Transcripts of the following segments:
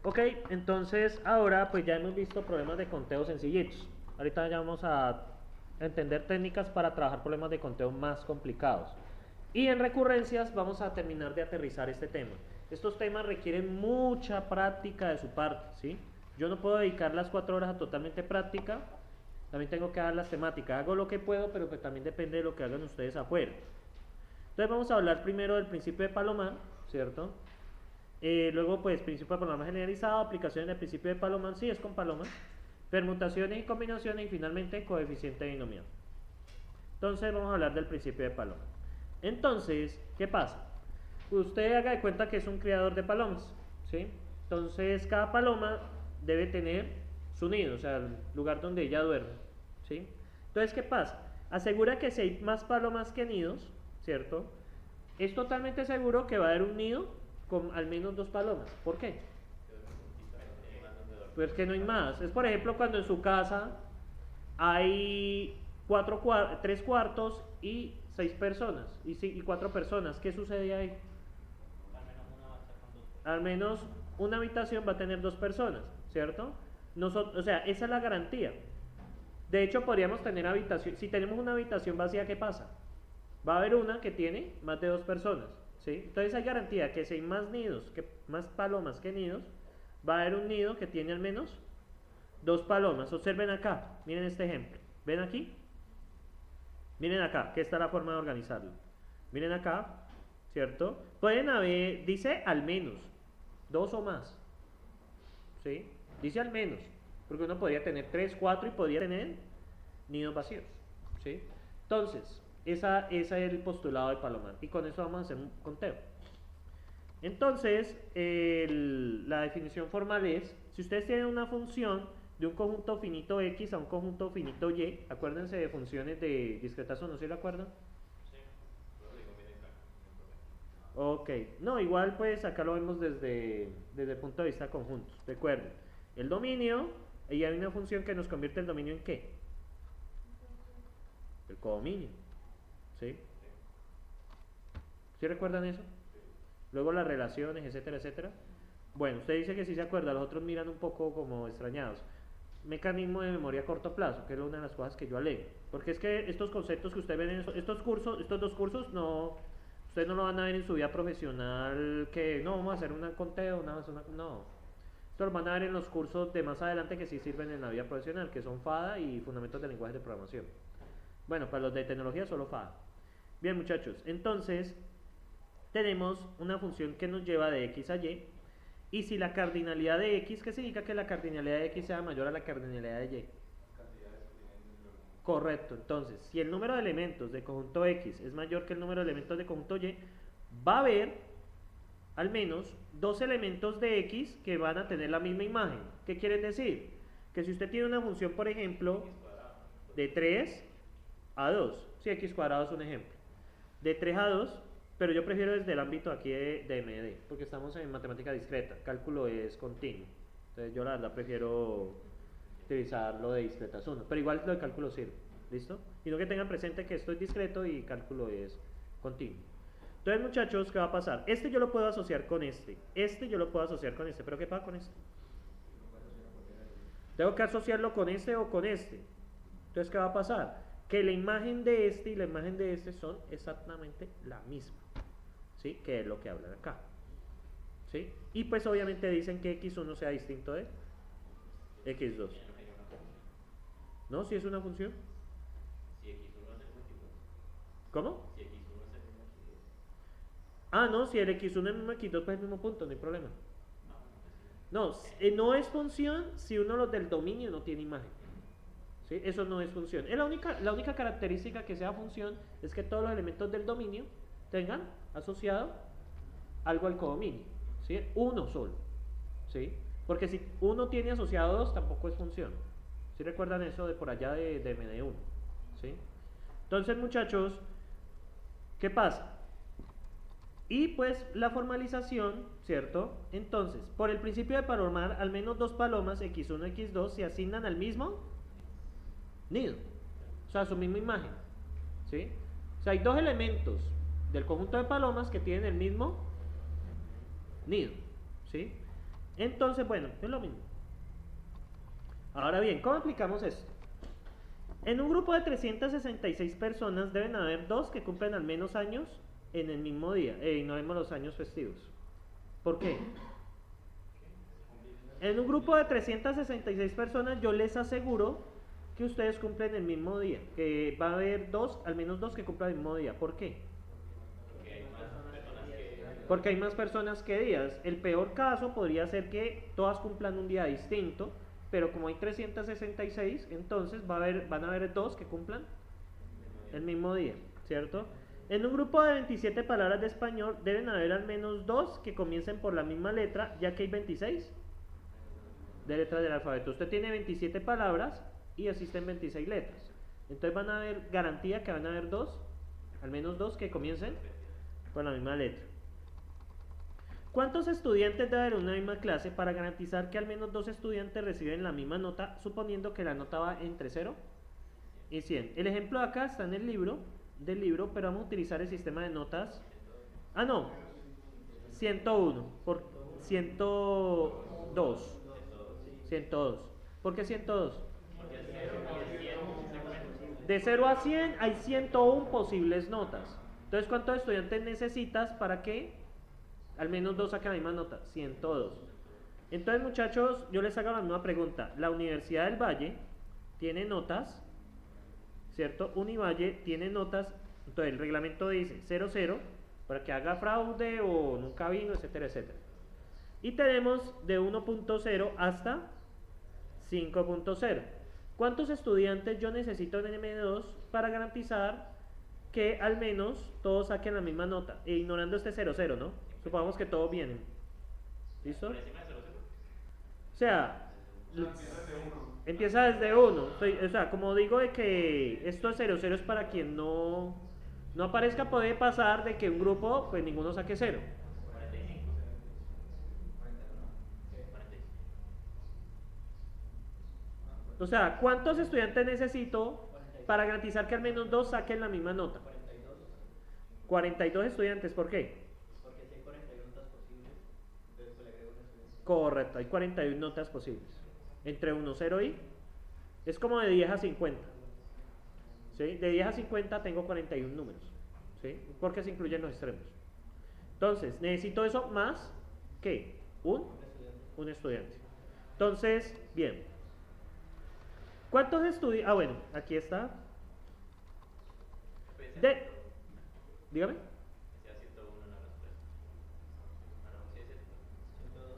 Ok, entonces ahora pues ya hemos visto problemas de conteo sencillitos. Ahorita ya vamos a entender técnicas para trabajar problemas de conteo más complicados. Y en recurrencias vamos a terminar de aterrizar este tema. Estos temas requieren mucha práctica de su parte, ¿sí? Yo no puedo dedicar las 4 horas a totalmente práctica, también tengo que dar las temáticas. Hago lo que puedo, pero pues también depende de lo que hagan ustedes afuera. Entonces vamos a hablar primero del principio de Palomar, ¿cierto? Luego, pues, principio de Palomar generalizado, aplicaciones del principio de Palomar, sí, es con Palomar, permutaciones y combinaciones, y finalmente, coeficiente binomial. Entonces, vamos a hablar del principio de Palomar. Entonces, ¿qué pasa? Usted haga de cuenta que es un criador de palomas, ¿sí? Entonces, cada paloma debe tener su nido, o sea, el lugar donde ella duerme, ¿sí? Entonces, ¿qué pasa? Asegura que si hay más palomas que nidos, ¿cierto? Es totalmente seguro que va a haber un nido con al menos 2 palomas. ¿Por qué? Pues que no hay más. Es por ejemplo cuando en su casa hay 3 cuartos y 6 personas y 4 personas. ¿Qué sucede ahí? Al menos una habitación va a tener 2 personas, ¿cierto? O sea, esa es la garantía. De hecho, podríamos tener habitación. Si tenemos una habitación vacía, ¿qué pasa? Va a haber una que tiene más de 2 personas, ¿sí? Entonces hay garantía que si hay más nidos, más palomas que nidos, va a haber un nido que tiene al menos 2 palomas. Observen acá, miren este ejemplo. ¿Ven aquí? Miren acá, que esta es la forma de organizarlo. Miren acá, ¿cierto? Pueden haber, dice al menos, 2 o más, ¿sí? Dice al menos, porque uno podría tener 3, 4 y podría tener nidos vacíos, ¿sí? Entonces, ese es el postulado de Palomar. Y con eso vamos a hacer un conteo. Entonces, la definición formal es, si ustedes tienen una función de un conjunto finito X a un conjunto finito Y, acuérdense de funciones de discretación, ¿no se lo acuerdan? Sí, lo digo bien acá, Ok, no, igual pues acá lo vemos desde el punto de vista conjuntos. Recuerden, el dominio, y hay una función que nos convierte el dominio en ¿qué? El codominio, ¿sí? ¿Sí recuerdan eso? Luego las relaciones, etcétera, etcétera. Bueno, usted dice que sí se acuerda, los otros miran un poco como extrañados. Mecanismo de memoria a corto plazo, que es una de las cosas que yo alego. Porque es que estos conceptos que usted ven en estos cursos, estos 2 cursos, no, ustedes no lo van a ver en su vida profesional, que no, vamos a hacer un conteo, no. Esto lo van a ver en los cursos de más adelante que sí sirven en la vida profesional, que son FADA y Fundamentos de Lenguaje de Programación. Bueno, para los de tecnología solo FADA. Bien muchachos, entonces tenemos una función que nos lleva de x a y, y si la cardinalidad de x, ¿qué significa que la cardinalidad de x sea mayor a la cardinalidad de y? Correcto, entonces, si el número de elementos de conjunto X es mayor que el número de elementos de conjunto Y, va a haber al menos 2 elementos de X que van a tener la misma imagen. ¿Qué quieren decir? Que si usted tiene una función, por ejemplo, de 3 a 2, si X cuadrado es un ejemplo, de 3 a 2, pero yo prefiero desde el ámbito aquí de MD, porque estamos en matemática discreta, cálculo es continuo. Entonces yo la verdad prefiero utilizar lo de discretas 1, pero igual lo de cálculo sirve, ¿listo? Y no que tengan presente que esto es discreto y cálculo es continuo. Entonces muchachos, ¿qué va a pasar? Este yo lo puedo asociar con este yo lo puedo asociar con este, pero ¿qué pasa con este? Tengo que asociarlo con este o con este. Entonces, ¿qué va a pasar? Que la imagen de este y la imagen de este son exactamente la misma, ¿sí? Que es lo que hablan acá, ¿sí? Y pues obviamente dicen que x1 sea distinto de x2. ¿No? ¿Si es una función? si X1 es el múltiplo. ¿Cómo? Si X1 es el mismo X2. Ah, no, si el x1 es el mismo x2, pues es el mismo punto, no hay problema. No, No, no es función si uno los del dominio no tiene imagen. ¿Sí? Eso no es función. Es la única característica que sea función es que todos los elementos del dominio tengan asociado algo al codominio. ¿Sí? Uno solo. ¿Sí? Porque si uno tiene asociado dos, tampoco es función. ¿Sí recuerdan eso de por allá de MD1? ¿Sí? Entonces, muchachos, ¿qué pasa? Y pues la formalización, ¿cierto? Entonces, por el principio de Palomar, al menos 2 palomas, x1 y x2, se asignan al mismo nido, o sea, su misma imagen, ¿sí? O sea, hay 2 elementos del conjunto de palomas que tienen el mismo nido, ¿sí? Entonces, bueno, es lo mismo. Ahora bien, ¿cómo aplicamos esto? En un grupo de 366 personas deben haber dos que cumplen al menos años en el mismo día. Y no vemos los años festivos. ¿Por qué? En un grupo de 366 personas yo les aseguro que ustedes cumplen el mismo día. Que va a haber dos, al menos dos que cumplan el mismo día. ¿Por qué? Porque hay más personas que días. El peor caso podría ser que todas cumplan un día distinto, pero como hay 366, entonces van a haber dos que cumplan el mismo día, ¿cierto? En un grupo de 27 palabras de español deben haber al menos dos que comiencen por la misma letra, ya que hay 26 de letras del alfabeto. Usted tiene 27 palabras y existen 26 letras. Entonces van a haber garantía que van a haber dos, al menos dos que comiencen por la misma letra. ¿Cuántos estudiantes debe haber en una misma clase para garantizar que al menos dos estudiantes reciben la misma nota, suponiendo que la nota va entre 0 y 100? El ejemplo de acá está en el libro, pero vamos a utilizar el sistema de notas. Ah, no, 101 por 102. 102. ¿Por qué 102? De 0 a 100 hay 101 posibles notas. Entonces, ¿cuántos estudiantes necesitas para que al menos dos saquen la misma nota? 102. Entonces, muchachos, yo les hago la misma pregunta. La Universidad del Valle tiene notas, ¿cierto? Univalle tiene notas. Entonces, el reglamento dice 00 para que haga fraude o nunca vino, etcétera, etcétera. Y tenemos de 1.0 hasta 5.0. ¿Cuántos estudiantes yo necesito en M2 para garantizar que al menos todos saquen la misma nota? E ignorando este 00, ¿no? Supongamos que todos vienen. ¿Listo? O sea, empieza desde 1. O sea, como digo de que esto es 00 es para quien no aparezca, puede pasar de que un grupo, pues ninguno saque 0. O sea, ¿cuántos estudiantes necesito para garantizar que al menos dos saquen la misma nota? 42 estudiantes, ¿por qué? Porque si hay 41 notas posibles, entonces le agrego un estudiante. Correcto, hay 41 notas posibles. Entre 1, 0 y... Es como de 10 a 50. ¿Sí? De 10 a 50 tengo 41 números. ¿Sí? Porque se incluyen los extremos. Entonces, necesito eso más que un estudiante. Entonces, bien. ¿Cuántos estudiantes? Ah, bueno, aquí está. Dígame.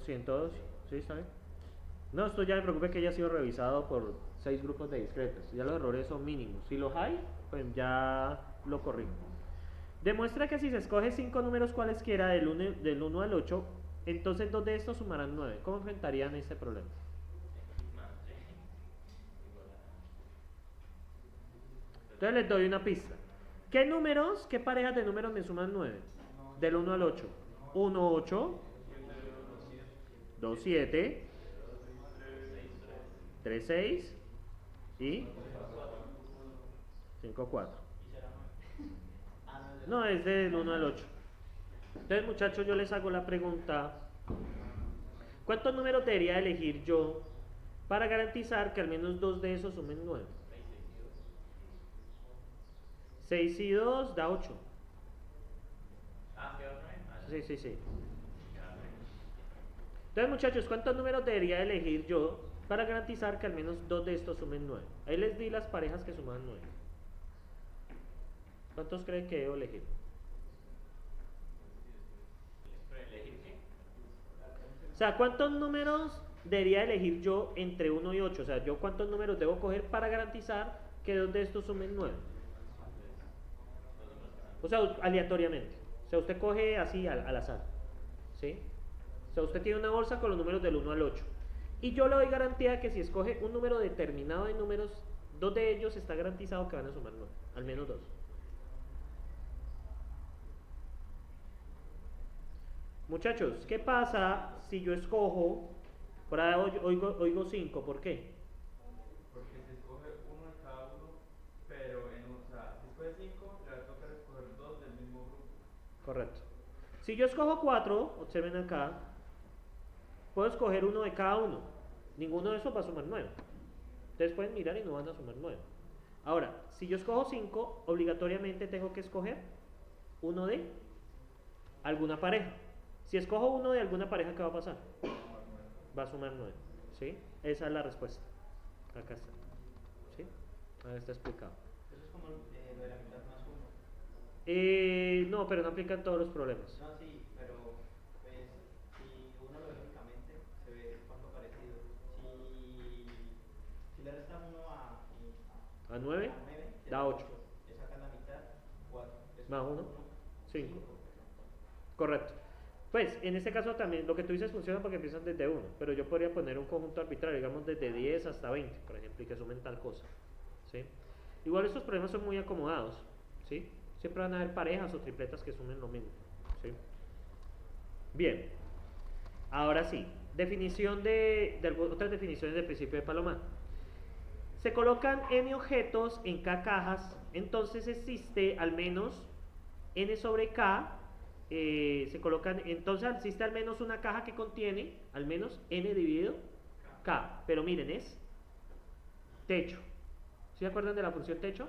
102, sí, está bien. No, esto ya me preocupa que ya ha sido revisado por 6 grupos de discretos. Ya los errores son mínimos. Si los hay, pues ya lo corrijo. Demuestra que si se escoge 5 números cualesquiera del 1 al 8, entonces 2 de estos sumarán 9. ¿Cómo enfrentarían este problema? Entonces les doy una pista. ¿Qué parejas de números me suman 9? Del 1 al 8. 1, 8. 2, 7. 3, 6. Y 5, 4. No, es del 1 al 8. Entonces, muchachos, yo les hago la pregunta. ¿Cuántos números debería elegir yo para garantizar que al menos 2 de esos sumen 9? 6 y 2 da 8. Sí, sí, sí. Entonces, muchachos, ¿cuántos números debería elegir yo para garantizar que al menos 2 de estos sumen 9? Ahí les di las parejas que suman 9. ¿Cuántos creen que debo elegir? O sea, ¿cuántos números debería elegir yo entre 1 y 8? O sea, ¿yo cuántos números debo coger para garantizar que 2 de estos sumen 9? O sea, aleatoriamente. O sea, usted coge así al azar. ¿Sí? O sea, usted tiene una bolsa con los números del 1 al 8. Y yo le doy garantía de que si escoge un número determinado de números, 2 de ellos está garantizado que van a sumar 9. Al menos 2. Muchachos, ¿qué pasa si yo escojo, por ahí oigo 5, ¿por qué? Porque se escoge uno de cada uno, pero o sea, si escoge 5, le toca escoger 2 del mismo grupo. Correcto. Si yo escojo 4, observen acá, puedo escoger uno de cada uno. Ninguno de esos va a sumar 9. Ustedes pueden mirar y no van a sumar 9. Ahora, si yo escojo 5, obligatoriamente tengo que escoger uno de alguna pareja. Si escojo uno de alguna pareja, ¿qué va a pasar? Va a sumar 9. ¿Sí? Esa es la respuesta. Acá está. ¿Sí? Ahí está explicado. Eso es como lo de la mitad más uno. No, pero no aplican todos los problemas. No, sí, pero pues si uno lo ve lógicamente, se ve cuánto parecido. Si le restas uno A 9 da 8. Le sacas la mitad, 4. Más 1, 5. Correcto. Pues en este caso también lo que tú dices funciona porque empiezan desde 1, pero yo podría poner un conjunto arbitrario, digamos desde 10 hasta 20, por ejemplo, y que sumen tal cosa. ¿Sí? Igual estos problemas son muy acomodados. ¿Sí? Siempre van a haber parejas o tripletas que sumen lo mismo. ¿Sí? Bien. Ahora sí, definición otras definiciones del principio de Palomar. Se colocan n objetos en k cajas, entonces existe al menos n sobre k. Entonces existe al menos una caja que contiene al menos n dividido k, pero miren, es techo. ¿Sí se acuerdan de la función techo?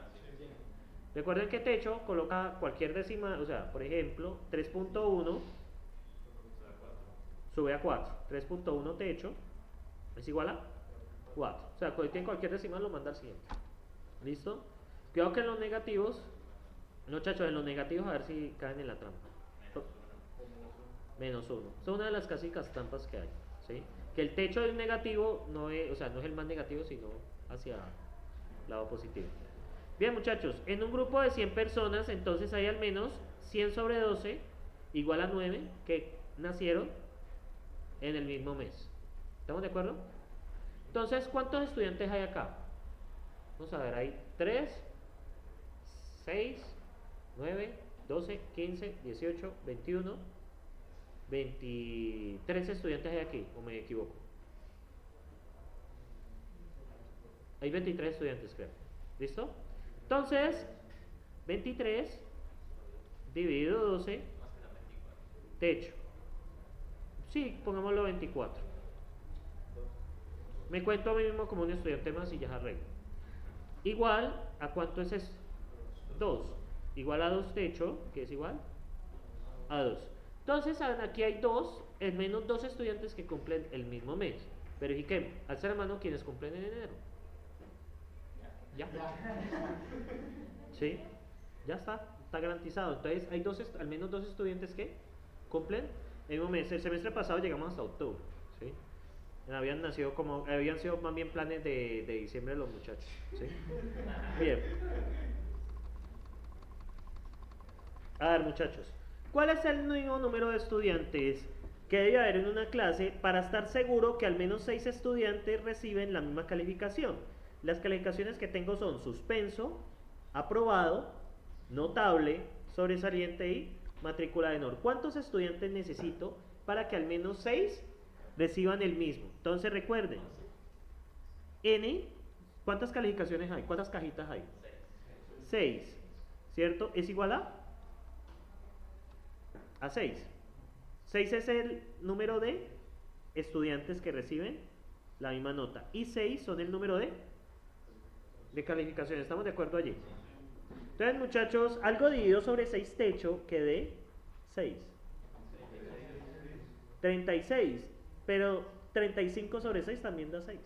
Recuerden que techo coloca cualquier decimal, o sea, por ejemplo, 3.1 sube a 4, 3.1 techo es igual a 4, o sea, cuando tiene cualquier decimal lo manda al siguiente. ¿Listo? Cuidado que en los negativos, muchachos, en los negativos a ver si caen en la trampa. Menos 1. Son una de las clásicas trampas que hay. ¿Sí? Que el techo del negativo no es, o sea, no es el más negativo, sino hacia el lado positivo. Bien, muchachos, en un grupo de 100 personas, entonces hay al menos 100 sobre 12 igual a 9 que nacieron en el mismo mes. ¿Estamos de acuerdo? Entonces, ¿cuántos estudiantes hay acá? Vamos a ver, hay 3, 6, 9, 12, 15, 18, 21, 23 estudiantes hay aquí, o me equivoco. Hay 23 estudiantes, creo. ¿Listo? Entonces, 23 dividido 12, techo. Sí, pongámoslo 24. Me cuento a mí mismo como un estudiante más y ya arreglo. Igual, ¿a cuánto es eso? 2. Igual a 2 techo, que es igual a 2. Entonces, aquí hay al menos 2 estudiantes que cumplen el mismo mes. Verifiquemos, al ser hermano, ¿quiénes cumplen en enero? ¿Ya? ¿Sí? Ya está garantizado. Entonces, hay al menos 2 estudiantes que cumplen el mismo mes. El semestre pasado llegamos hasta octubre. ¿Sí? Habían sido más bien planes de diciembre de los muchachos. ¿Sí? Bien. A ver, muchachos, ¿cuál es el mínimo número de estudiantes que debe haber en una clase para estar seguro que al menos 6 estudiantes reciben la misma calificación? Las calificaciones que tengo son suspenso, aprobado, notable, sobresaliente y matrícula de honor. ¿Cuántos estudiantes necesito para que al menos 6 reciban el mismo? Entonces recuerden, n, ¿cuántas calificaciones hay? ¿Cuántas cajitas hay? 6, ¿cierto? Es igual a 6. 6 es el número de estudiantes que reciben la misma nota. Y 6 son el número de calificaciones. ¿Estamos de acuerdo allí? Entonces, muchachos, algo dividido sobre 6 techo que dé 6. 36. Pero 35 sobre 6 también da 6.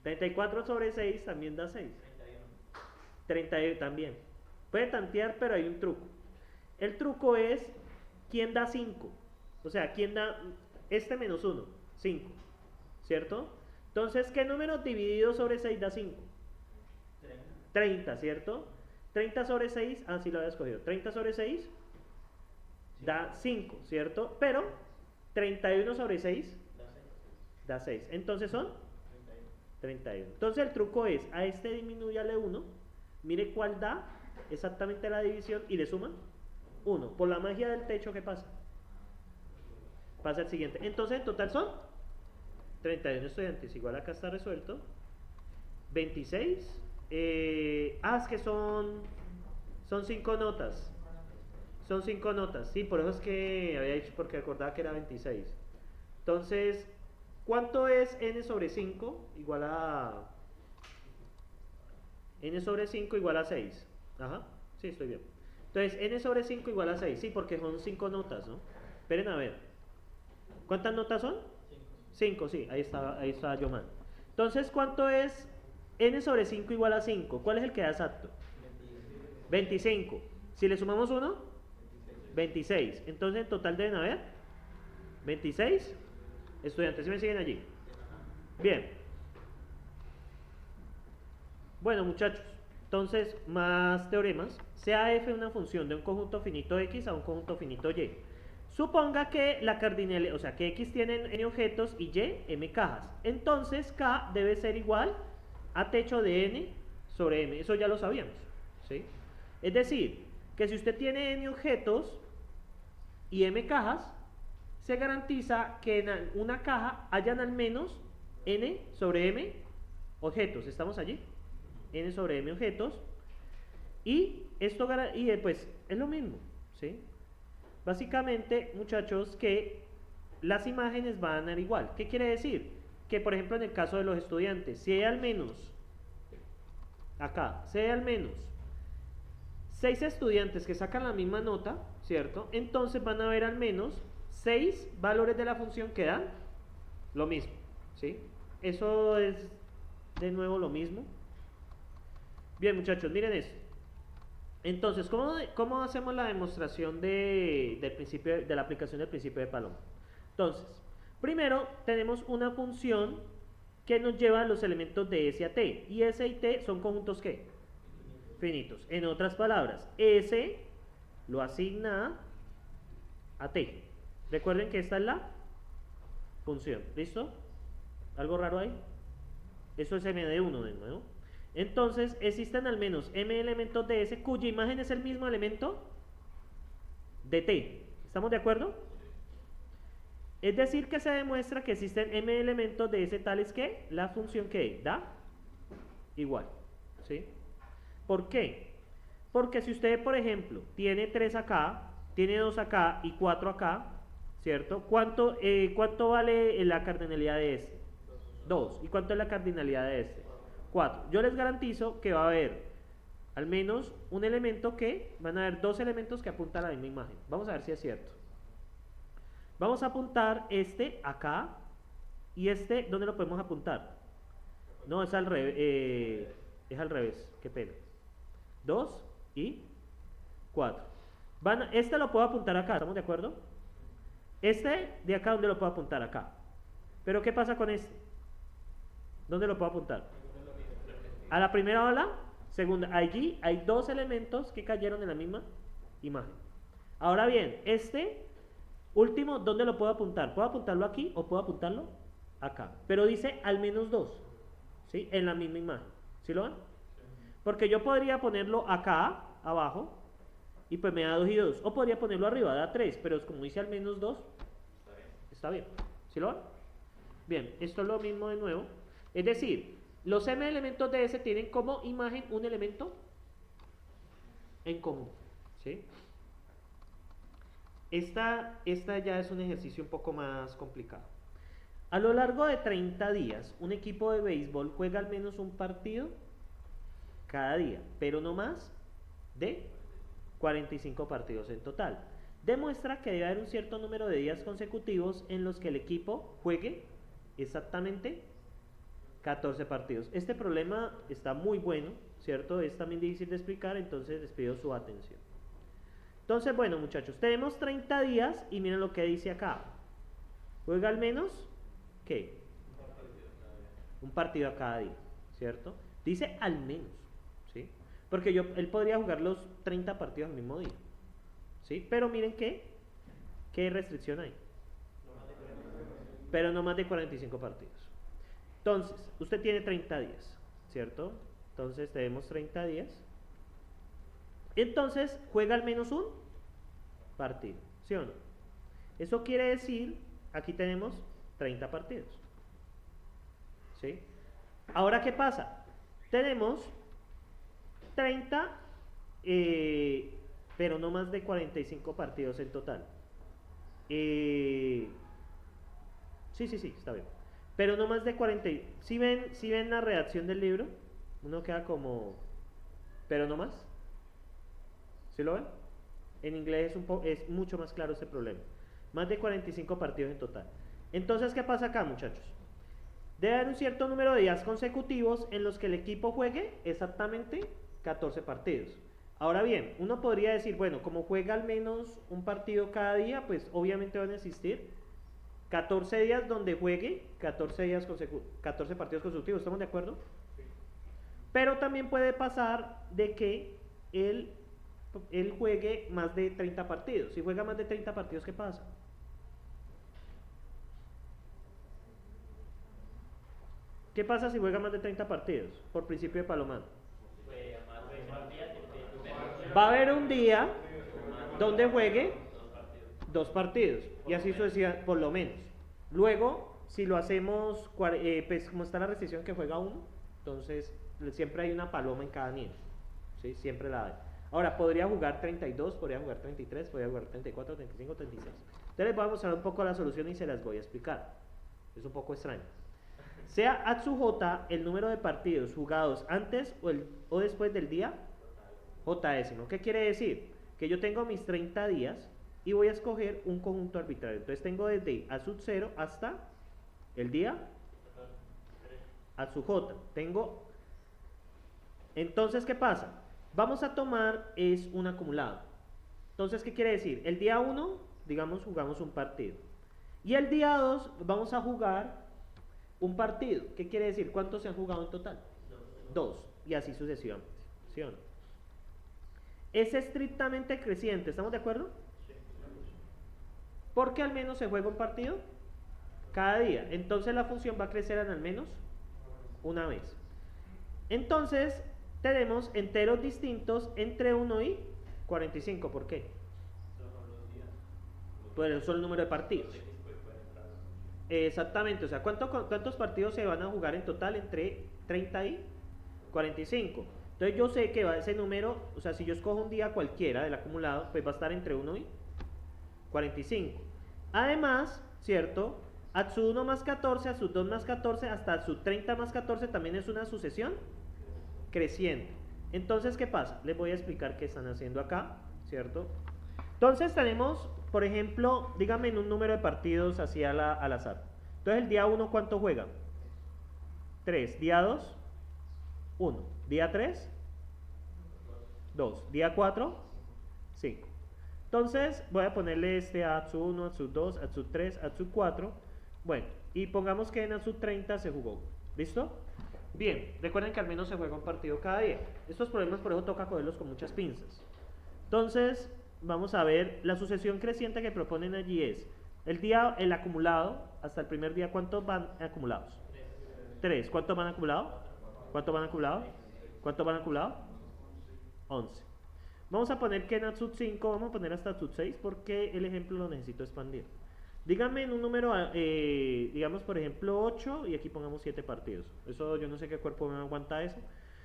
34 sobre 6 también da 6. 31 también. Puede tantear, pero hay un truco. El truco es quién da 5. O sea, quién da este menos 1, 5. ¿Cierto? Entonces, ¿qué número dividido sobre 6 da 5? 30, ¿cierto? 30 sobre 6, sí lo había escogido. 30 sobre 6 da 5, ¿cierto? Pero 31 sobre 6 da 6. Entonces son 31. Entonces el truco es, a este disminúyale 1, mire cuál da exactamente la división y le suma 1. Por la magia del techo, ¿qué pasa? Pasa el siguiente. Entonces en total son 31 estudiantes. Igual acá está resuelto. 26. Es que son 5 notas. Son 5 notas, sí, por eso es que había dicho, porque acordaba que era 26. Entonces, ¿cuánto es n sobre 5 igual a... n sobre 5 igual a 6? Ajá, sí, estoy bien. Entonces, n sobre 5 igual a 6, sí, porque son 5 notas, ¿no? Esperen a ver. ¿Cuántas notas son? 5, sí, ahí está yo mal. Entonces, ¿cuánto es n sobre 5 igual a 5? ¿Cuál es el que da exacto? 25. Si le sumamos 1, 26. Entonces, en total deben haber 26 estudiantes. ¿Sí me siguen allí? Bien. Bueno, muchachos, entonces, más teoremas. Sea f una función de un conjunto finito x a un conjunto finito y. Suponga que la cardinalidad, o sea, que x tiene n objetos y y m cajas. Entonces, k debe ser igual a techo de n sobre m. Eso ya lo sabíamos, ¿sí? Es decir, que si usted tiene n objetos y m cajas, se garantiza que en una caja hayan al menos n sobre m objetos. ¿Estamos allí? N sobre m objetos. Y esto pues es lo mismo, ¿sí? Básicamente, muchachos, que las imágenes van a dar igual. ¿Qué quiere decir? Que, por ejemplo, en el caso de los estudiantes, si hay al menos, acá, si hay al menos 6 estudiantes que sacan la misma nota, ¿cierto? Entonces van a haber al menos 6 valores de la función que dan lo mismo, ¿sí? Eso es de nuevo lo mismo. Bien, muchachos, miren esto. Entonces, ¿cómo hacemos la demostración del principio, de la aplicación del principio de Paloma? Entonces, primero tenemos una función que nos lleva a los elementos de S a T. Y S y T son conjuntos ¿qué? Finitos. En otras palabras, S lo asigna a T. Recuerden que esta es la función. ¿Listo? ¿Algo raro ahí? Eso es M de 1 de nuevo. Entonces, existen al menos m elementos de S cuya imagen es el mismo elemento de T. ¿Estamos de acuerdo? Es decir, que se demuestra que existen m elementos de S tales que la función que da igual. ¿Sí? ¿Por qué? Porque si usted, por ejemplo, tiene 3 acá, tiene 2 acá y 4 acá, ¿cierto? ¿Cuánto vale la cardinalidad de este? 2. ¿Y cuánto es la cardinalidad de este? 4. Yo les garantizo que va a haber al menos un elemento van a haber 2 elementos que apuntan a la misma imagen. Vamos a ver si es cierto. Vamos a apuntar este acá y este, ¿dónde lo podemos apuntar? No, es al revés, qué pena. 2 y 4. Este lo puedo apuntar acá, ¿estamos de acuerdo? Este de acá, ¿dónde lo puedo apuntar? Acá. Pero ¿qué pasa con este? ¿Dónde lo puedo apuntar? A la primera o a la segunda. Allí hay 2 elementos que cayeron en la misma imagen. Ahora bien, este último, ¿dónde lo puedo apuntar? ¿Puedo apuntarlo aquí o puedo apuntarlo acá? Pero dice al menos 2, ¿sí? En la misma imagen. ¿Sí lo ven? Porque yo podría ponerlo acá, abajo, y pues me da 2 y 2. O podría ponerlo arriba, da 3, pero como dice al menos 2, está bien. ¿Sí lo ven? Bien, esto es lo mismo de nuevo. Es decir, los m elementos de S tienen como imagen un elemento en común, ¿sí? Esta ya es un ejercicio un poco más complicado. A lo largo de 30 días, un equipo de béisbol juega al menos un partido cada día, pero no más de 45 partidos en total. Demuestra que debe haber un cierto número de días consecutivos en los que el equipo juegue exactamente 14 partidos. Este problema está muy bueno, ¿cierto? Es también difícil de explicar, entonces les pido su atención. Entonces, bueno, muchachos, tenemos 30 días y miren lo que dice acá. Juega al menos, ¿qué? Un partido a cada día, ¿cierto? Dice al menos, ¿sí? Porque él podría jugar los 30 partidos al mismo día, ¿sí? Pero miren ¿qué restricción hay? Pero no más de 45 partidos. Entonces, usted tiene 30 días, ¿cierto? Entonces, tenemos 30 días. Entonces, juega al menos un partido, ¿sí o no? Eso quiere decir, aquí tenemos 30 partidos, ¿sí? Ahora, ¿qué pasa? Tenemos 30, pero no más de 45 partidos en total. Sí, está bien. Pero no más de 40. Si ven la redacción del libro, uno queda como, pero no más. ¿Sí lo ven? En inglés es mucho más claro ese problema. Más de 45 partidos en total. Entonces, ¿qué pasa acá, muchachos? Debe haber un cierto número de días consecutivos en los que el equipo juegue exactamente 14 partidos. Ahora bien, uno podría decir, bueno, como juega al menos un partido cada día, pues obviamente van a existir 14 días donde juegue 14 partidos consecutivos. ¿Estamos de acuerdo? Sí. Pero también puede pasar de que él juegue más de 30 partidos. Si juega más de 30 partidos, ¿qué pasa? ¿Qué pasa si juega más de 30 partidos? Por principio de Palomano. Va a haber un día donde juegue 2 partidos. Y así sucesivamente, por lo menos. Luego, si lo hacemos, pues como está la restricción que juega 1, entonces siempre hay una paloma en cada nido. ¿Sí? Siempre la hay. Ahora, podría jugar 32, podría jugar 33, podría jugar 34, 35, 36. Entonces les voy a mostrar un poco la solución y se las voy a explicar. Es un poco extraño. Sea Atsu-J el número de partidos jugados antes o después del día J-décimo. ¿Qué quiere decir? Que yo tengo mis 30 días y voy a escoger un conjunto arbitrario. Entonces tengo desde Atsu-0 hasta el día Atsu-J. Entonces, ¿qué pasa? Vamos a tomar un acumulado. Entonces, ¿qué quiere decir? El día 1, digamos, jugamos un partido. Y el día 2 vamos a jugar un partido. ¿Qué quiere decir? ¿Cuántos se han jugado en total? 2. Y así sucesivamente. ¿Sí o no? Es estrictamente creciente. ¿Estamos de acuerdo? Porque al menos se juega un partido cada día. Entonces la función va a crecer en al menos una vez. Entonces tenemos enteros distintos entre 1 y 45. ¿Por qué? Pues son el número de partidos. Exactamente, o sea, ¿cuántos partidos se van a jugar en total entre 30 y 45? Entonces yo sé que va ese número, o sea, si yo escojo un día cualquiera del acumulado, pues va a estar entre 1 y 45. Además, ¿cierto? Atsu 1 más 14, Atsu 2 más 14, hasta Atsu 30 más 14 también es una sucesión creciente. Entonces, ¿qué pasa? Les voy a explicar qué están haciendo acá, ¿cierto? Entonces tenemos, por ejemplo, díganme en un número de partidos así al azar. Entonces el día 1, ¿cuánto juegan? 3. Día 2, 1. Día 3, 2. Día 4, 5. Entonces voy a ponerle a Atsu 1, Atsu 2, Atsu 3, Atsu 4. Bueno, y pongamos que en Atsu 30 se jugó. ¿Listo? Bien, recuerden que al menos se juega un partido cada día. Estos problemas por eso toca cogerlos con muchas pinzas. Entonces, vamos a ver, la sucesión creciente que proponen allí es el acumulado, hasta el primer día, ¿cuántos van acumulados? 3. ¿Cuántos van acumulados? ¿Cuántos van acumulados? ¿Cuántos van acumulados? 11. Vamos a poner que en Atsu 5, vamos a poner hasta Atsu 6 porque el ejemplo lo necesito expandir. Díganme en un número, digamos por ejemplo 8 y aquí pongamos 7 partidos. Eso yo no sé qué cuerpo me aguanta eso.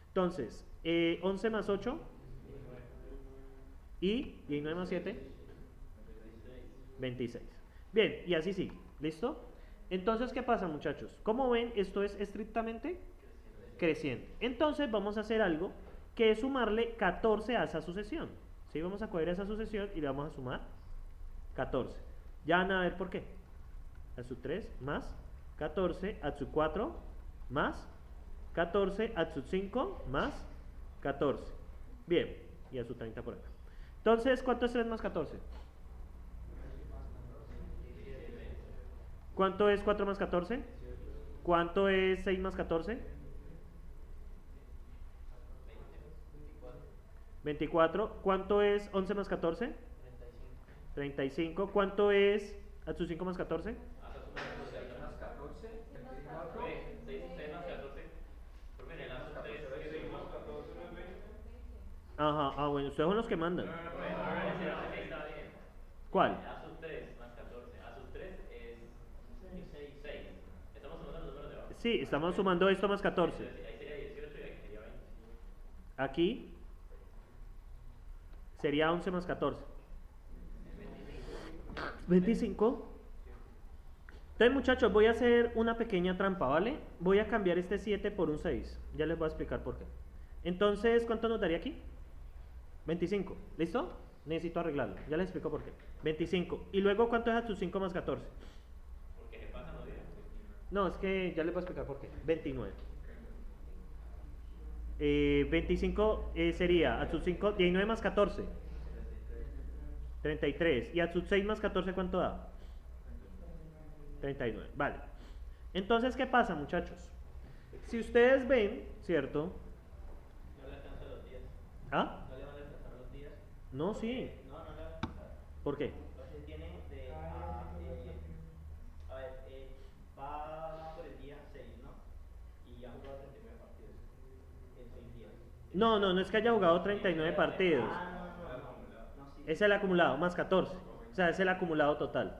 Entonces, 11 más 8 y 19 más 7, 26. Bien, y así sigue. ¿Listo? Entonces, ¿qué pasa, muchachos? Como ven, esto es estrictamente creciente. Entonces, vamos a hacer algo que es sumarle 14 a esa sucesión. ¿Sí? Vamos a coger esa sucesión y le vamos a sumar 14. Ya van a ver por qué. Atsu 3 más 14, Atsu 4 más 14, Atsu 5 más 14. Bien, y Atsu 30 por acá. Entonces, ¿cuánto es 3 más 14? ¿Cuánto es 4 más 14? ¿Cuánto es 6 más 14? 24. ¿Cuánto es 11 más 14? 35. ¿Cuánto es Atsu 5 más 14? Ajá, bueno, ustedes son los que mandan. ¿Cuál? Atsu 3 más 14. Atsu 3 es 6. Estamos sumando los números de abajo. Sí, estamos sumando esto más 14. Ahí sería 18 y ahí sería 20. Aquí Sería 11 más 14. 25. Entonces, muchachos, voy a hacer una pequeña trampa, ¿vale? Voy a cambiar este 7 por un 6. Ya les voy a explicar por qué. Entonces, ¿cuánto nos daría aquí? 25. ¿Listo? Necesito arreglarlo. Ya les explico por qué. 25. Y luego, ¿cuánto es a tus 5 más 14? Porque se pasan los días. No, es que ya les voy a explicar por qué. 29. 25 sería a sus 5, 19 más 14. 33. Y a sus 6 más 14, ¿cuánto da? 39. Vale. Entonces, ¿qué pasa, muchachos? Si ustedes ven, ¿cierto? No le alcanza los días. ¿Ah? No le van a alcanzar los días. No, sí. No, no le va a alcanzar. ¿Por qué? Entonces tiene de a ver, va por el día 6, ¿no? Y ha jugado 39 partidos en 6 días. No, no, no es que haya jugado 39 partidos. No, sí. Es el acumulado, más 14. O sea, es el acumulado total.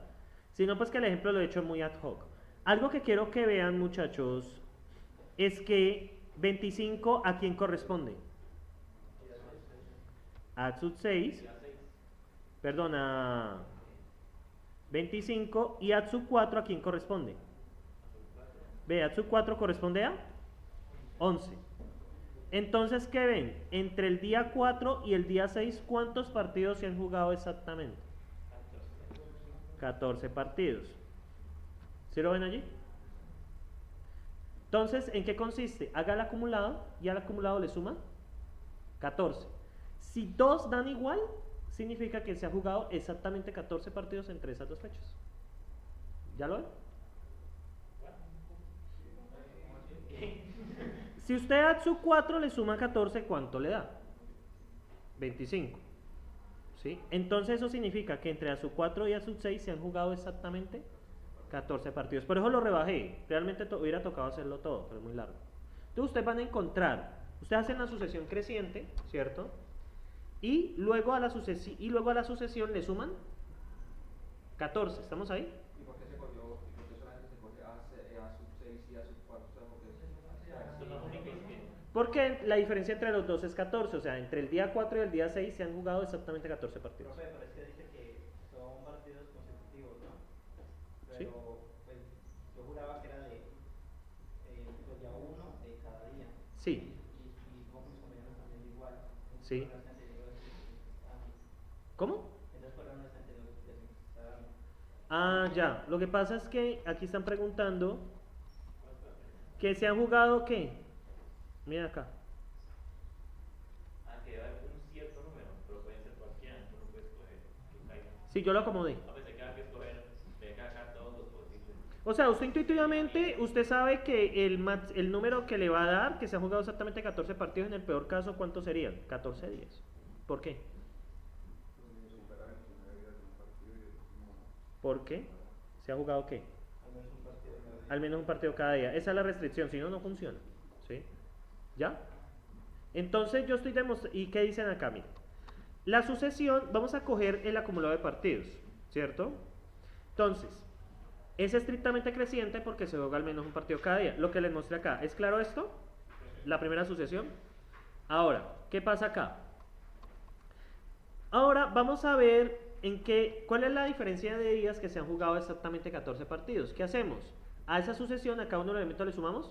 Sino pues que el ejemplo lo he hecho muy ad hoc. Algo que quiero que vean, muchachos, es que 25 ¿a quién corresponde? A sub 6. Perdón, a 25. Y a sub 4 ¿a quién corresponde? Ve, a sub 4 corresponde a 11. Entonces, ¿qué ven? Entre el día 4 y el día 6, ¿cuántos partidos se han jugado exactamente? 14 partidos. ¿Sí lo ven allí? Entonces, ¿en qué consiste? Haga el acumulado y al acumulado le suma 14. Si dos dan igual, significa que se ha jugado exactamente 14 partidos entre esas dos fechas. ¿Ya lo ven? Si usted a su 4 le suma 14, ¿cuánto le da? 25. ¿Sí? Entonces eso significa que entre a su 4 y a su 6 se han jugado exactamente 14 partidos. Por eso lo rebajé. Realmente hubiera tocado hacerlo todo, pero es muy largo. Entonces ustedes van a encontrar, ustedes hacen la sucesión creciente, ¿cierto? Y luego a la sucesión le suman 14. ¿Estamos ahí? ¿Y por qué se cogió, y por qué solamente se coge a sub 6 y a sub 4? O sea, porque Son los únicos que. Porque la diferencia entre los dos es 14. O sea, entre el día 4 y el día 6 se han jugado exactamente 14 partidos. Profe, pero es que dice que son partidos consecutivos, ¿no? Pero, Sí. pues, yo juraba que era de pues, ya uno de cada día. Sí, Y supongo que mis compañeros también igual. Sí. Entonces, ¿cuál era las anteriores que estaban? ¿cómo? Entonces, ¿cuál eran las anteriores que estaban? Ah, ya. Lo que pasa es que aquí están preguntando que se han jugado ¿qué? Mira acá. Ah, que debe haber un cierto número, pero pueden ser cualquiera, tú no puedes escoger que caiga. Sí, yo lo acomodé. A veces que hay que escoger, de acá todos los posibles. O sea, usted intuitivamente, usted sabe que el número que le va a dar, que se ha jugado exactamente 14 partidos, en el peor caso, ¿cuántos serían? 14 días. ¿Por qué? supera 29 días de un partido y es como... ¿Por qué? ¿Se ha jugado qué? Al menos un partido cada día. Al menos un partido cada día. Esa es la restricción, si no, no funciona. ¿Sí? ¿Ya? Entonces yo estoy demostrando... ¿Y qué dicen acá? Miren. La sucesión, vamos a coger el acumulado de partidos, ¿cierto? Entonces, es estrictamente creciente porque se juega al menos un partido cada día. Lo que les mostré acá, ¿es claro esto? La primera sucesión. Ahora, ¿qué pasa acá? Ahora vamos a ver cuál es la diferencia de días que se han jugado exactamente 14 partidos. ¿Qué hacemos? A esa sucesión, a cada uno de los elementos le sumamos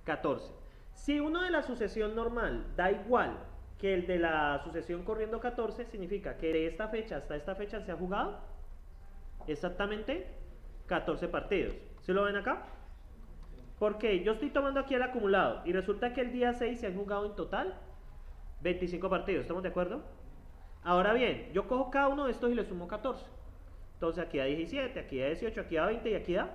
14. Si uno de la sucesión normal da igual que el de la sucesión corriendo 14, significa que de esta fecha hasta esta fecha se ha jugado exactamente 14 partidos. ¿Sí lo ven acá? Porque yo estoy tomando aquí el acumulado y resulta que el día 6 se han jugado en total 25 partidos. ¿Estamos de acuerdo? Ahora bien, yo cojo cada uno de estos y le sumo 14. Entonces aquí da 17, aquí da 18, aquí da 20 y aquí da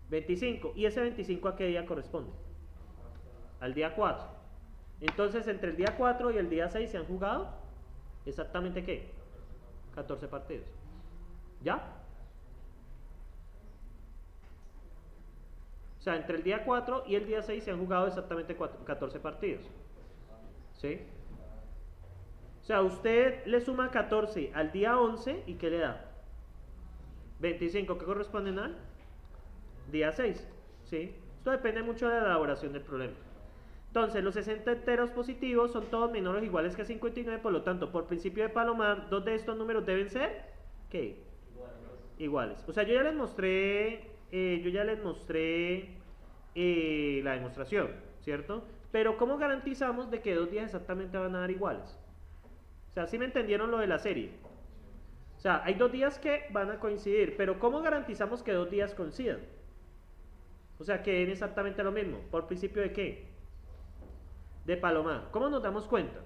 25. ¿Y ese 25 a qué día corresponde? Al día 4. Entonces entre el día 4 y el día 6 se han jugado exactamente ¿qué? 14 partidos. ¿Ya? O sea, entre el día 4 y el día 6 se han jugado exactamente 14 partidos. ¿Sí? O sea, usted le suma 14 al día 11 y ¿qué le da? 25, ¿qué corresponden al día 6? ¿Sí? Esto depende mucho de la elaboración del problema. Entonces, los 60 enteros positivos son todos menores o iguales que 59, por lo tanto, por principio de Palomar, dos de estos números deben ser, ¿qué? Iguales. O sea, yo ya les mostré la demostración, ¿cierto? Pero ¿cómo garantizamos de que 2 días exactamente van a dar iguales? O sea, ¿sí me entendieron lo de la serie? O sea, hay 2 días que van a coincidir, pero ¿cómo garantizamos que 2 días coincidan? O sea, que den exactamente lo mismo. ¿Por principio de qué? De Palomar. ¿Cómo nos damos cuenta?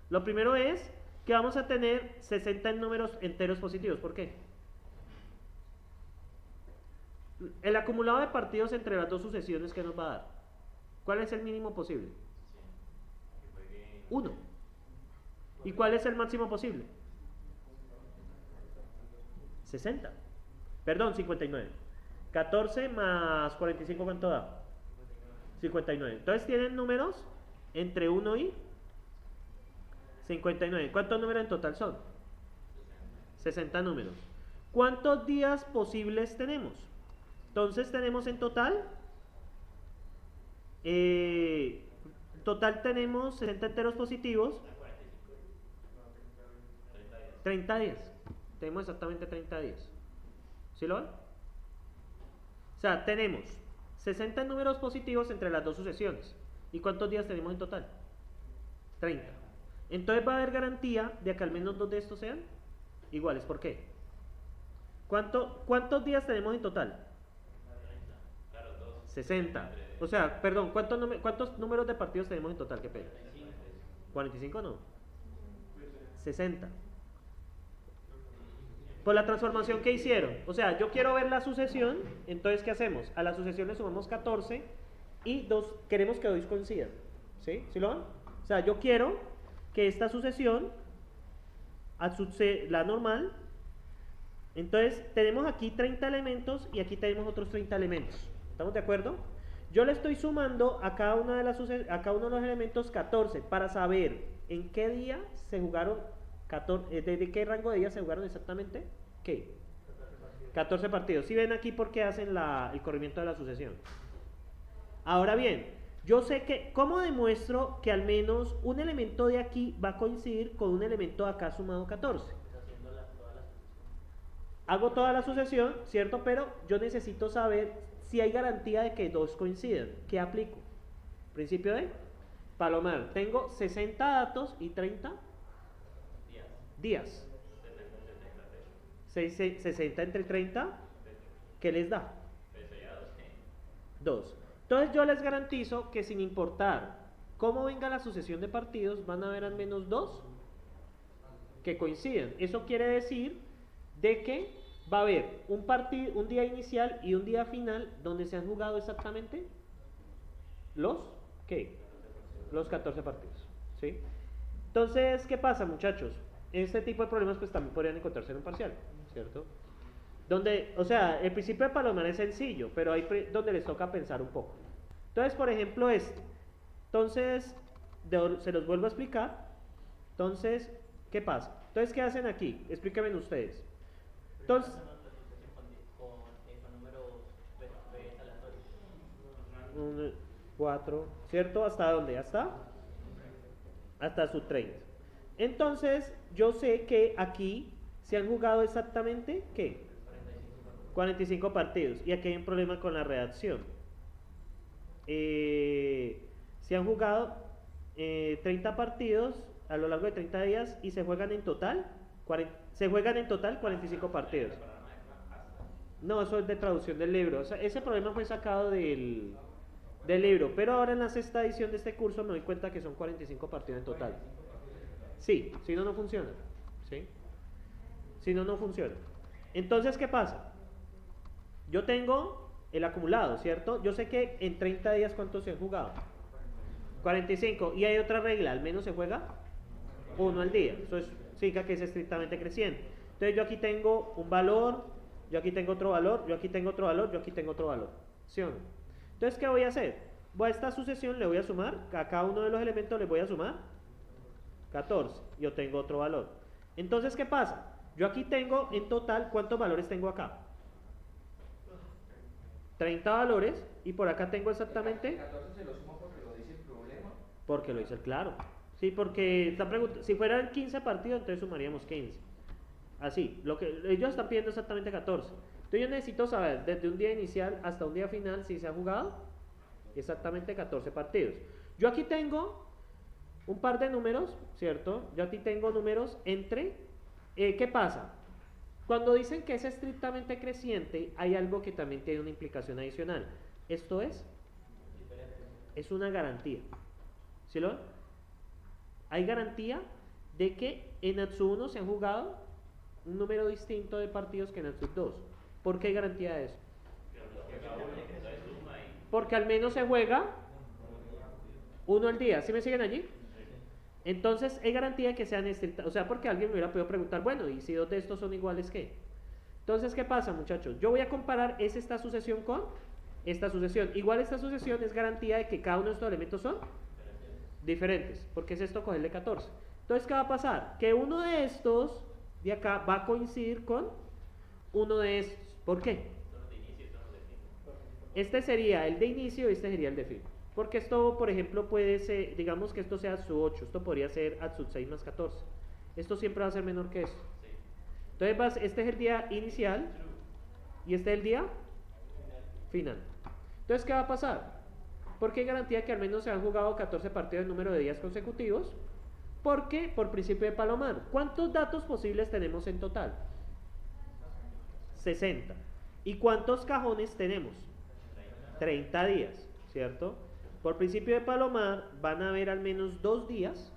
Lo primero es que vamos a tener 60 números enteros positivos. ¿Por qué? El acumulado de partidos entre las dos sucesiones que nos va a dar. ¿Cuál es el mínimo posible? 1. ¿Y cuál es el máximo posible? 60. Perdón, 59. 14 más 45, ¿cuánto da? 59. Entonces tienen números entre 1 y 59. ¿Cuántos números en total son? 60 números. ¿Cuántos días posibles tenemos? Entonces tenemos en total tenemos 60 enteros positivos, 30 días. Tenemos exactamente 30 días. ¿Sí lo ven? O sea, tenemos 60 números positivos entre las dos sucesiones. ¿Y cuántos días tenemos en total? 30. Entonces va a haber garantía de que al menos 2 de estos sean iguales. ¿Por qué? ¿Cuántos días tenemos en total? 60. O sea, perdón, ¿cuántos números de partidos tenemos en total? ¿Qué pena? 45 no. 60. Por la transformación que hicieron. O sea, yo quiero ver la sucesión, entonces ¿qué hacemos? A la sucesión le sumamos 14 y queremos que 2 coincidan. ¿Sí? ¿Sí lo ven? O sea, yo quiero que esta sucesión, la normal, entonces tenemos aquí 30 elementos y aquí tenemos otros 30 elementos. ¿Estamos de acuerdo? Yo le estoy sumando a cada uno de los elementos 14 para saber en qué día se jugaron, desde qué rango de días se jugaron exactamente. ¿Qué? 14 partidos. ¿Sí ven aquí por qué hacen el corrimiento de la sucesión? Ahora bien, yo sé que, ¿cómo demuestro que al menos un elemento de aquí va a coincidir con un elemento de acá sumado 14? Hago toda la sucesión, ¿cierto? Pero yo necesito saber si hay garantía de que 2 coincidan. ¿Qué aplico? Principio de Palomar. Tengo 60 datos y 30 días. 60 entre 30, ¿qué les da? 2. Entonces yo les garantizo que sin importar cómo venga la sucesión de partidos, van a haber al menos 2 que coinciden. Eso quiere decir de que va a haber un día inicial y un día final donde se han jugado exactamente los 14 partidos. ¿Sí? Entonces, ¿qué pasa, muchachos? Este tipo de problemas pues también podrían encontrarse en un parcial, ¿cierto? Donde, o sea, el principio de Palomar es sencillo, pero hay donde les toca pensar un poco. Entonces, por ejemplo, Entonces, se los vuelvo a explicar. Entonces, ¿qué pasa? Entonces, ¿qué hacen aquí? Explíquenme ustedes. Entonces, con números aleatorios. 4, ¿cierto? ¿Hasta dónde? Hasta su 30. Entonces, yo sé que aquí se han jugado exactamente, ¿qué? 45 partidos. Y aquí hay un problema con la redacción. Se han jugado 30 partidos a lo largo de 30 días y se juegan en total 45 partidos. No, eso es de traducción del libro. O sea, ese problema fue sacado del libro, pero ahora en la 6ª edición de este curso me doy cuenta que son 45 partidos en total. Sí, si no, no funciona. ¿Sí? Si no, no funciona. Entonces, ¿qué pasa? Yo tengo el acumulado, ¿cierto? Yo sé que en 30 días, ¿cuántos se han jugado? 45. Y hay otra regla, al menos se juega 1 al día. Eso significa que es estrictamente creciente. Entonces yo aquí tengo un valor, yo aquí tengo otro valor, yo aquí tengo otro valor, yo aquí tengo otro valor. ¿Sí o no? Entonces, ¿qué voy a hacer? A esta sucesión le voy a sumar, a cada uno de los elementos le voy a sumar 14. Yo tengo otro valor. Entonces, ¿qué pasa? Yo aquí tengo en total, ¿cuántos valores tengo acá? 30 valores, y por acá tengo exactamente... 14 se lo sumo porque lo dice el problema. Porque lo hizo el claro. Sí, porque esta pregunta, si fueran 15 partidos, entonces sumaríamos 15. Así, lo que ellos están pidiendo exactamente 14. Entonces yo necesito saber desde un día inicial hasta un día final si se ha jugado exactamente 14 partidos. Yo aquí tengo un par de números, ¿cierto? Yo aquí tengo números entre... ¿qué pasa? Cuando dicen que es estrictamente creciente, hay algo que también tiene una implicación adicional. Esto es una garantía. ¿Sí lo ven? Hay garantía de que en ATSU 1 se han jugado un número distinto de partidos que en ATSU 2. ¿Por qué hay garantía de eso? Porque al menos se juega uno al día. ¿Sí me siguen allí? Entonces hay garantía de que sean estrictas. O sea, porque alguien me hubiera podido preguntar, bueno, ¿y si dos de estos son iguales qué? Entonces, ¿qué pasa, muchachos? Yo voy a comparar esta sucesión con esta sucesión. Igual esta sucesión es garantía de que cada uno de estos elementos son diferentes, porque es esto cogerle 14. Entonces, ¿qué va a pasar? Que uno de estos de acá va a coincidir con uno de estos. ¿Por qué? Este sería el de inicio y este sería el de fin. Porque esto, por ejemplo, puede ser, digamos que esto sea ATSU 8, esto podría ser ATSU 6 más 14. Esto siempre va a ser menor que esto. Entonces, este es el día inicial y este es el día final. Entonces, ¿qué va a pasar? Porque hay garantía que al menos se han jugado 14 partidos en número de días consecutivos. Porque, por principio de Palomar, ¿cuántos datos posibles tenemos en total? 60. ¿Y cuántos cajones tenemos? 30 días, ¿cierto? Por principio de Palomar van a haber al menos 2 días,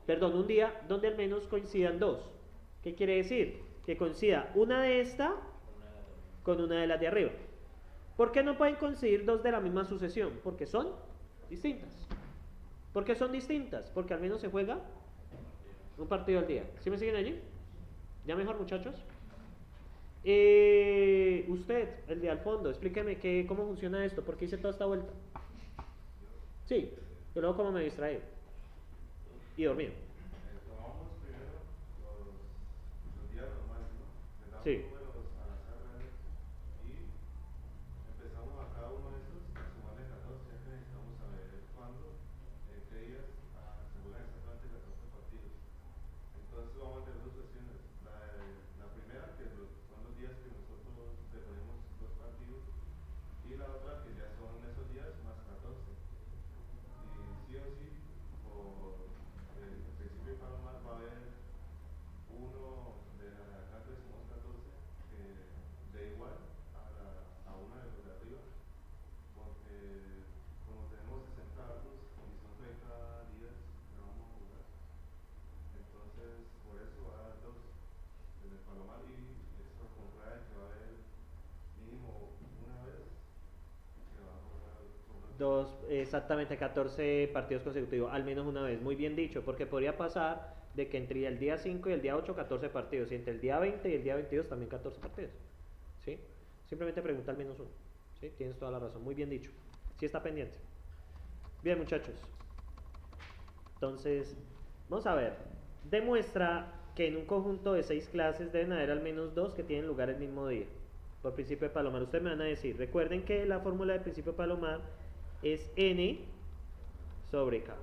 perdón, un día donde al menos coincidan 2. ¿Qué quiere decir? Que coincida una de esta con una de las de arriba. ¿Por qué no pueden coincidir 2 de la misma sucesión? Porque son distintas. ¿Por qué son distintas? Porque al menos se juega un partido al día. ¿Sí me siguen allí? ¿Ya mejor, muchachos? Usted, el de al fondo, explíqueme cómo funciona esto, por qué hice toda esta vuelta. Sí, y luego cómo me distraí y dormí. Tomamos primero los días normales, ¿no? Le damos Sí. números al azar grandes y empezamos a cada uno de esos a sumarle 14, ya que necesitamos saber cuándo, qué días se juegan exactamente 14 partidos. Entonces vamos a tener dos sesiones. La primera, que son los días que nosotros le ponemos los partidos, y la otra que ya son esos días más 14. Y sí o sí, por el principio de Palomar va a haber uno de la de acá que decimos 14 que de igual a una de los de arriba, porque como tenemos 60 datos y son 30 días que vamos a jugar, entonces por eso va a dar 2 desde Palomar, y eso comprueba que va a haber mínimo una vez que va a jugar Exactamente 14 partidos consecutivos, al menos una vez. Muy bien dicho, porque podría pasar de que entre el día 5 y el día 8 14 partidos, y entre el día 20 y el día 22 también 14 partidos. ¿Sí? Simplemente pregunta al menos uno. ¿Sí? Tienes toda la razón, muy bien dicho. Sí está pendiente. Bien, muchachos. Entonces, vamos a ver. Demuestra que en un conjunto de 6 clases deben haber al menos 2 que tienen lugar el mismo día. Por principio de Palomar, ustedes me van a decir, recuerden que la fórmula del principio de Palomar es n sobre k.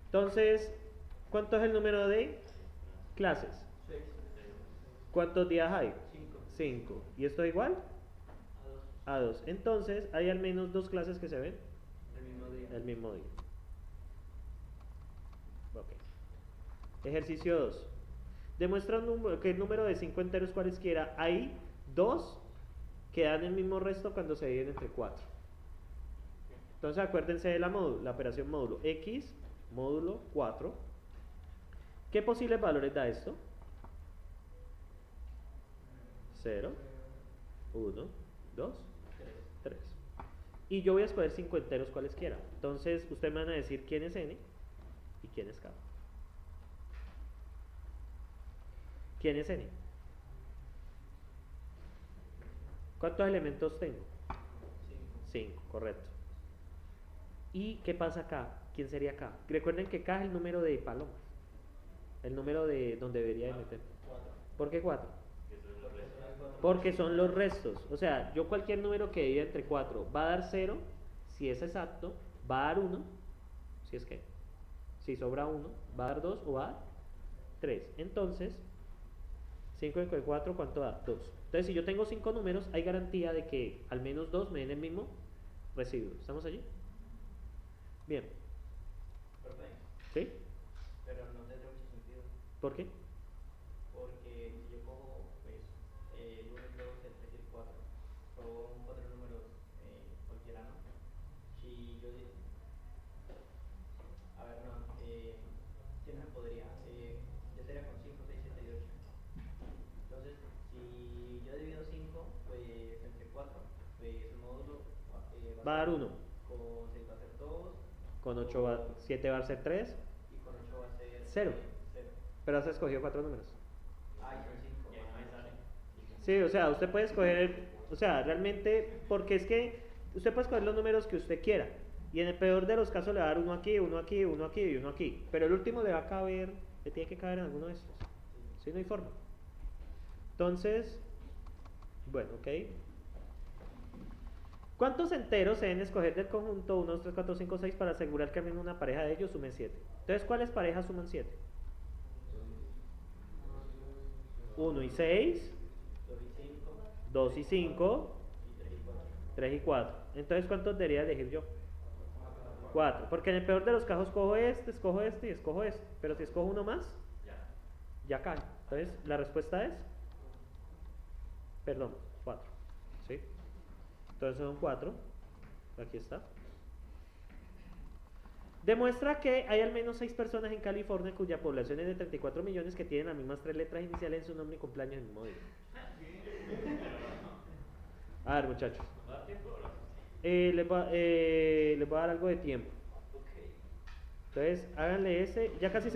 Entonces, ¿cuánto es el número de clases? 6. ¿Cuántos días hay? 5. 5. ¿Y esto es igual? A 2. A 2. Entonces, hay al menos 2 clases que se ven El mismo día. el mismo día. Ok. Ejercicio 2. Demuestra que el número de 5 enteros cualesquiera hay 2 que dan el mismo resto cuando se dividen entre 4. Entonces acuérdense de la operación módulo. X módulo 4. ¿Qué posibles valores da esto? 0, 1, 2, 3. Y yo voy a escoger 5 enteros cualesquiera. Entonces ustedes me van a decir quién es n y quién es k. ¿Quién es n? ¿Cuántos elementos tengo? 5, correcto. ¿Y qué pasa acá? ¿Quién sería k? Recuerden que k es el número de Paloma. El número de donde debería de meter. 4. ¿Por qué 4? Porque son los restos. O sea, yo cualquier número que divida entre 4 va a dar 0, si es exacto, va a dar 1, Si es que. Si sobra 1, ¿va a dar 2 o va a dar 3? Entonces, 5 entre 4, ¿cuánto da? 2. Entonces, si yo tengo 5 números, hay garantía de que al menos 2 me den el mismo residuo. ¿Estamos allí? Bien. Perfecto. ¿Sí? Pero no tendría mucho sentido. ¿Por qué? Porque si yo cojo, pues, el 1, el 2, el 3 y el 4, son 4 números cualquiera, ¿no? Si yo digo, a ver, no, ¿qué no se podría? Yo sería con 5, 6, 7 y 8. Entonces, si yo divido 5, pues, entre 4, pues, el módulo Va a dar 1. con 6 va a ser 2. Con 8 va, 7 va a ser 3. Y con 8 va a ser 0. 0. Pero has escogido 4 números. Ay, son 5. Y ahí no me sale. Sí, o sea, usted puede escoger, o sea, realmente, porque es que usted puede escoger los números que usted quiera. Y en el peor de los casos le va a dar uno aquí, uno aquí, uno aquí y uno aquí. Pero el último le va a caber, le tiene que caber en alguno de estos. ¿Sí? No hay forma. Entonces, bueno, ok. ¿Cuántos enteros se deben escoger del conjunto 1, 2, 3, 4, 5, 6 para asegurar que al menos una pareja de ellos sumen 7? Entonces, ¿cuáles parejas suman 7? 1 y 6, 2 y 5. 2 y 5, Y 3 y 4. 3 y 4. Entonces, ¿cuántos debería elegir yo? 4. Porque en el peor de los casos escojo este y escojo este. Pero si escojo uno más, Ya. ya cae. Entonces, la respuesta es, perdón, 4. ¿Sí? Entonces son 4. Aquí está. Demuestra que hay al menos 6 personas en California cuya población es de 34 millones que tienen las mismas 3 letras iniciales en su nombre y cumpleaños en el mismo día. A ver, muchachos. ¿Va a dar tiempo o no? Les voy a dar algo de tiempo. Ok. Entonces, háganle ese. Ya casi se